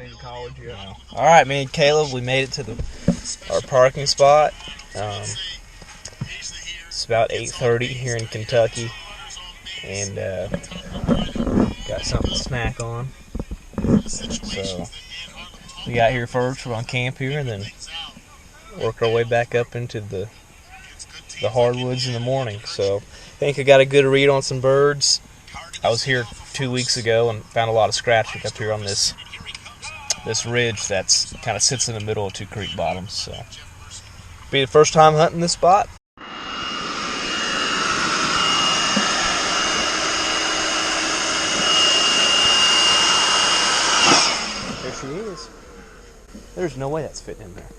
in college yet. No. All right, me and Caleb, we made it to our parking spot. It's about 8:30 here in Kentucky, and got something to snack on. So we got here first. We're on camp here, and then work our way back up into the hardwoods in the morning. So I think I got a good read on some birds. I was here 2 weeks ago and found a lot of scratching up here on this ridge that's kind of sits in the middle of two creek bottoms. So be the first time hunting this spot. There she is. There's no way that's fitting in there.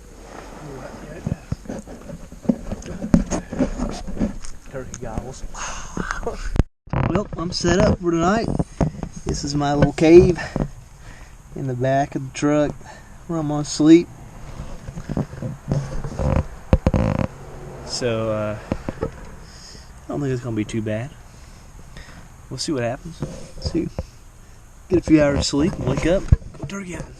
Turkey gobbles. Well, I'm set up for tonight. This is my little cave in the back of the truck where I'm gonna sleep. So I don't think it's gonna be too bad. We'll see what happens. See, get a few hours of sleep and wake up, go turkey hunting.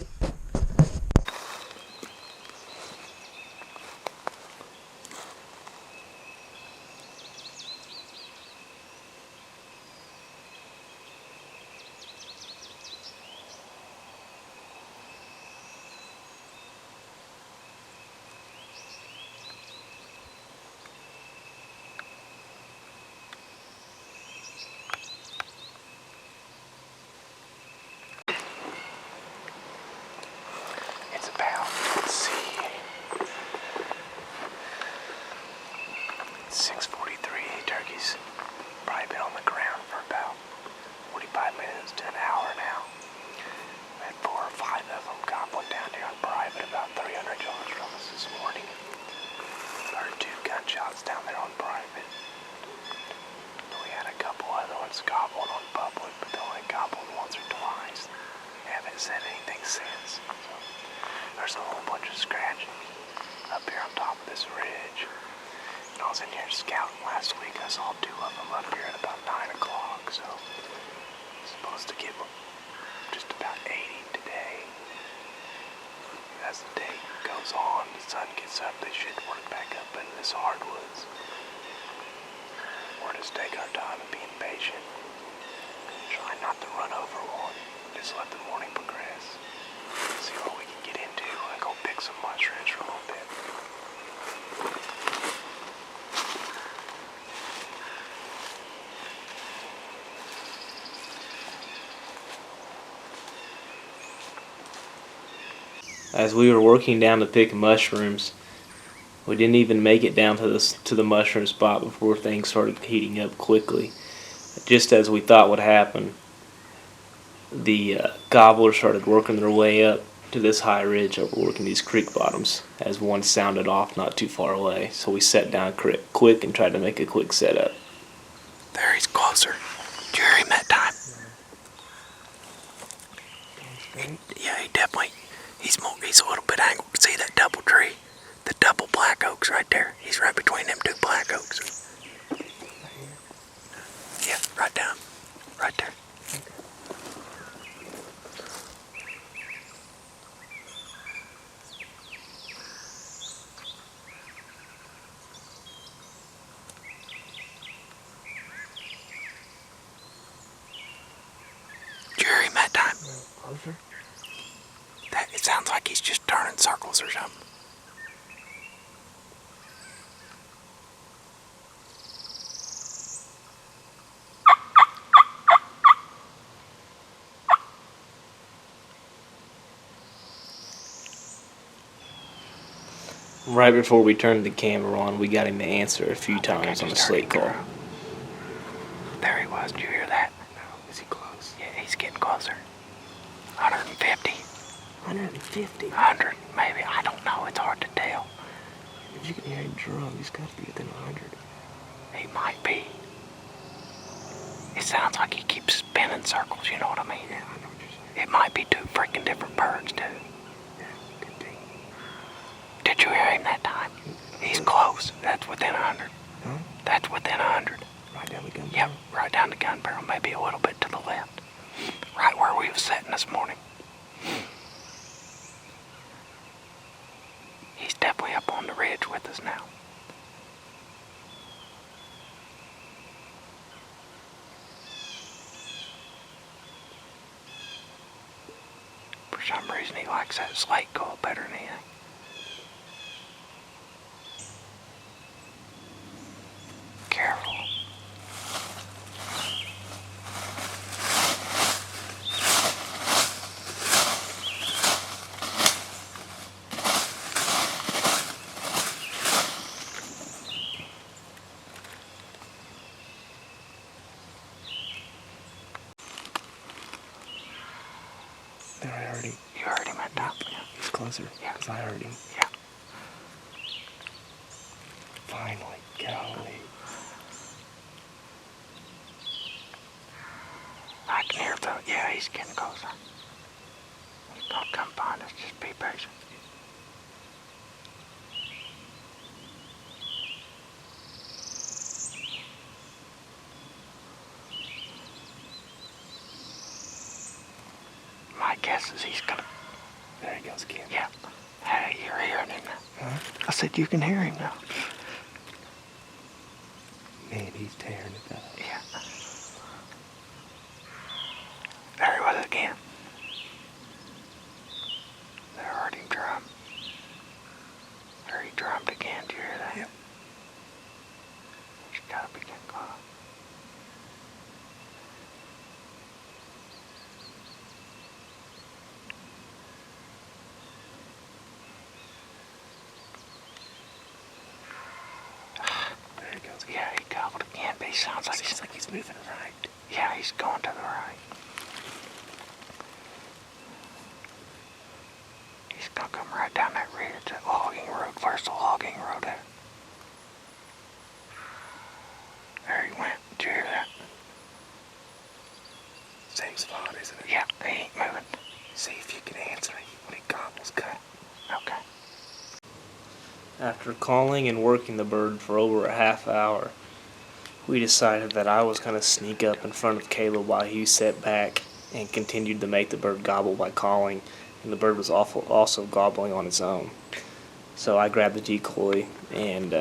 It's about, let's see, 6:43. Turkeys probably been on the ground for about 45 minutes to an hour now. We had 4 or 5 of them. Got one down here on private about 300 yards from us this morning. Heard 2 gunshots down there on private. We had a couple other ones gobbling on public, but they only gobbled once or twice. Haven't said anything since. So there's a whole bunch of scratching up here on top of this ridge. And I was in here scouting last week. I saw 2 of them up here at about 9 o'clock. So I'm supposed to get just about 80 today. As the day goes on, the sun gets up, they should work back up into this hardwoods. We'll just take our time and being patient. Try not to run over one. Just let the morning progress. See what we can get into. I go pick some mushrooms for a little bit. As we were working down to pick mushrooms, we didn't even make it down to the mushroom spot before things started heating up quickly. Just as we thought would happen, the gobblers started working their way up to this high ridge overlooking these creek bottoms as one sounded off not too far away. So we sat down quick and tried to make a quick setup. There, he's closer. Did you hear him that time? Yeah, he definitely, he's a little bit angled. See that double tree? The double black oaks right there. He's right between them 2 black oaks. Yeah, right down. Right there. Did you hear him that time? Closer? It sounds like he's just turning circles or something. Right before we turned the camera on, we got him to answer a few times on the slate call. There he was. Did you hear that? No. Is he close? Yeah, he's getting closer. 150. 150? 100, maybe. I don't know. It's hard to tell. If you can hear him drum, he's got to be within 100. He might be. It sounds like he keeps spinning circles, you know what I mean? Yeah, I know what you're saying. It might be 2 freaking different birds, too. Yeah, could be. Did you hear him that time? He's close. That's within 100. Huh? That's within 100. Right down the gun barrel? Yep, right down the gun barrel. Maybe a little bit to the left. Right where we was sitting this morning. buzzing now. For some reason he likes that slate call better than anything. Careful. You heard him at top. Yeah. He's closer. Yeah. Because I heard him. Yeah. Finally. Golly. I can hear the, yeah, he's getting closer. Don't come find us, just be patient. My guess is he's gonna, There he goes again. yeah. Hey, you're hearing him now. Huh? I said you can hear him now. Man, he's tearing it up. Yeah. There he was again. There heard him drum. There he drummed again. Do you hear that? Yep. He's gotta be getting close. There he goes again. Yeah, he gobbled again, but he sounds like He's moving right. yeah, he's going to the right. He's gonna come right down that ridge, that logging road. Where's the logging road at? There he went. Did you hear that? Same spot, isn't it? Yeah, he ain't moving. See if you can answer him when he gobbles cut. Okay. After calling and working the bird for over a half hour, we decided that I was going to sneak up in front of Caleb while he sat back and continued to make the bird gobble by calling, and the bird was also gobbling on its own. So I grabbed the decoy and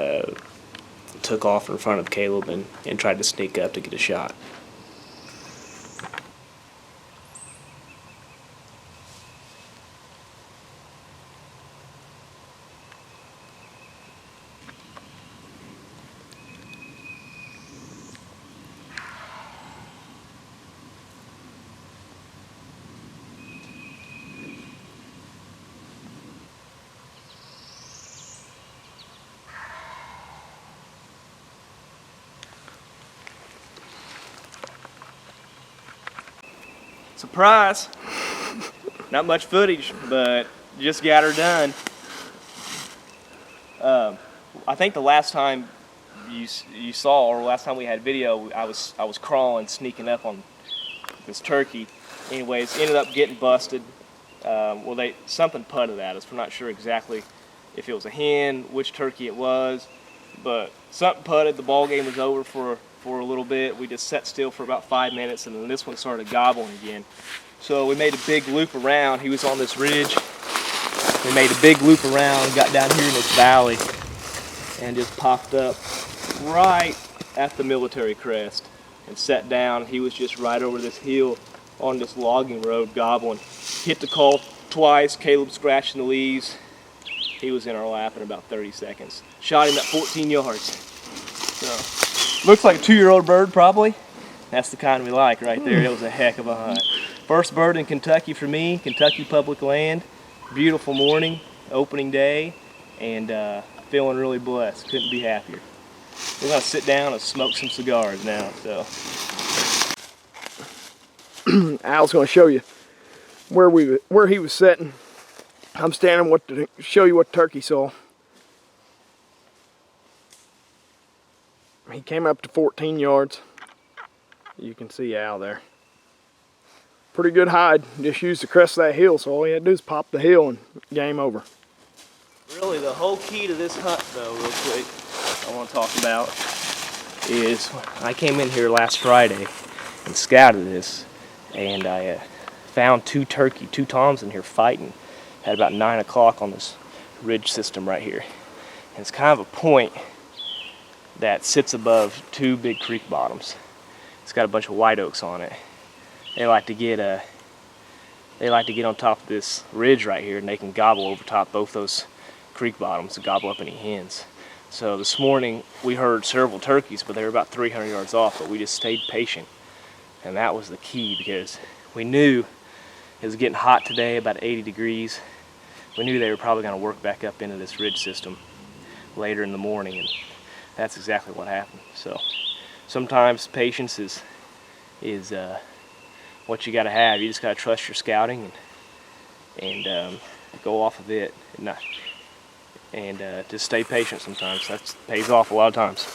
took off in front of Caleb and tried to sneak up to get a shot. Surprise! Not much footage, but just got her done. I think the last time you saw, or last time we had video, I was crawling, sneaking up on this turkey. Anyways, ended up getting busted. Well, something putted at us. We're not sure exactly if it was a hen, which turkey it was, but something putted. The ball game was over for a little bit. We just sat still for about 5 minutes, and then this one started gobbling again. So we made a big loop around. He was on this ridge. We made a big loop around, got down here in this valley, and just popped up right at the military crest and sat down. He was just right over this hill on this logging road gobbling. Hit the call twice. Caleb scratching the leaves. He was in our lap in about 30 seconds. Shot him at 14 yards. So. Looks like a 2-year-old bird, probably. That's the kind we like right there. It was a heck of a hunt. First bird in Kentucky for me, Kentucky public land. Beautiful morning, opening day, and feeling really blessed. Couldn't be happier. We're gonna sit down and smoke some cigars now. So, Al's gonna show you where he was sitting. I'm standing to show you what turkey saw. He came up to 14 yards. You can see Al there. Pretty good hide. Just used the crest of that hill, so all he had to do is pop the hill and game over. really the whole key to this hunt, though, real quick, I want to talk about is I came in here last Friday and scouted this, and I found two toms in here fighting at about 9 o'clock on this ridge system right here. It's kind of a point that sits above two big creek bottoms. It's got a bunch of white oaks on it. They like to get on top of this ridge right here, and they can gobble over top both those creek bottoms and gobble up any hens. So this morning we heard several turkeys, but they were about 300 yards off, but we just stayed patient. And that was the key, because we knew it was getting hot today, about 80 degrees. We knew they were probably going to work back up into this ridge system later in the morning, and that's exactly what happened. So sometimes patience is what you got to have. You just got to trust your scouting and go off of it, and just stay patient sometimes. That pays off a lot of times.